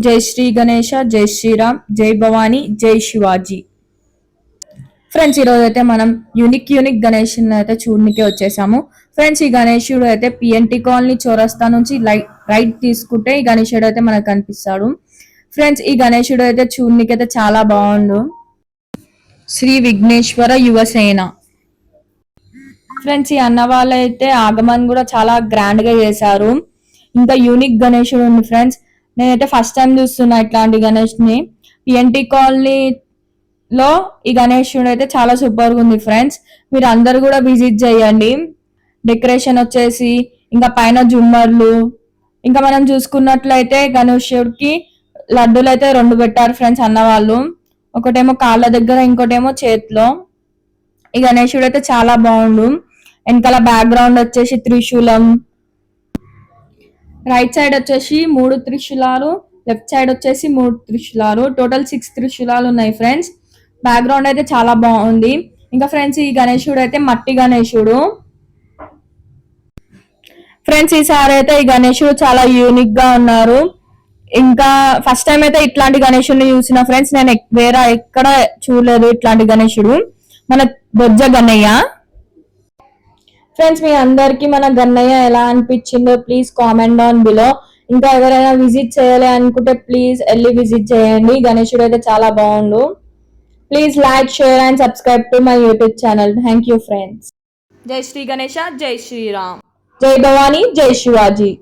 జై శ్రీ గణేష, జై శ్రీరామ్, జై భవానీ, జై శివాజీ. ఫ్రెండ్స్ ఈరోజు అయితే మనం యూనిక్ గణేష్ అయితే చూడనికి వచ్చేసాము. ఫ్రెండ్స్ ఈ గణేశుడు అయితే పిఎన్టీ కాలనీ చౌరస్తా నుంచి రైట్ తీసుకుంటే ఈ గణేశుడు అయితే మనకు కనిపిస్తాడు. ఫ్రెండ్స్ ఈ గణేశుడు అయితే చూడనికి అయితే చాలా బాగుండు. శ్రీ విఘ్నేశ్వర యువసేన. ఫ్రెండ్స్ ఈ అన్న వాళ్ళైతే ఆగమన్ కూడా చాలా గ్రాండ్ గా చేశారు. ఇంకా యూనిక్ గణేశుడు ఉంది ఫ్రెండ్స్. నేనైతే ఫస్ట్ టైం చూస్తున్నా ఇట్లాంటి గణేష్ ని. పిఎన్టీ కాలనీలో ఈ గణేశుడు అయితే చాలా సూపర్ గా ఉంది ఫ్రెండ్స్. మీరు అందరు కూడా విజిట్ చేయండి. డెకరేషన్ వచ్చేసి ఇంకా పైన జుమ్మర్లు, ఇంకా మనం చూసుకున్నట్లయితే గణేశుడికి లడ్డూలు అయితే 2 పెట్టారు ఫ్రెండ్స్ అన్న వాళ్ళు. ఒకటేమో కాళ్ళ దగ్గర, ఇంకోటేమో చేతిలో. ఈ గణేశుడు అయితే చాలా బాగుండు. వెనకాల బ్యాక్గ్రౌండ్ వచ్చేసి త్రిశూలం, రైట్ సైడ్ వచ్చేసి 3 త్రిశూలాలు, లెఫ్ట్ సైడ్ వచ్చేసి 3 త్రిశూలాలు, టోటల్ 6 త్రిశూలాలు ఉన్నాయి ఫ్రెండ్స్. బ్యాక్గ్రౌండ్ అయితే చాలా బాగుంది. ఇంకా ఫ్రెండ్స్ ఈ గణేశుడు అయితే మట్టి గణేశుడు. ఫ్రెండ్స్ ఈసారి అయితే ఈ గణేశుడు చాలా యూనిక్ గా ఉన్నారు. ఇంకా ఫస్ట్ టైం అయితే ఇట్లాంటి గణేశుడిని చూసిన ఫ్రెండ్స్. నేను వేరే ఎక్కడ చూడలేదు ఇట్లాంటి గణేశుడు. మన బొజ్జ గన్నయ్య. ఫ్రెండ్స్ మీ అందరికి మన గన్నయ్య ఎలా అనిపించిందో ప్లీజ్ కామెంట్ డౌన్ బిలో. ఇంకా ఎవరైనా విజిట్ చేయాలి అనుకుంటే ప్లీజ్ వెళ్ళి విజిట్ చేయండి. గణేశుడు అయితే చాలా బాగుండు. Please like, share and subscribe to my YouTube channel. Thank you friends. జై శ్రీ గణేష, జై శ్రీరామ్, జై భవానీ, జై శివాజీ.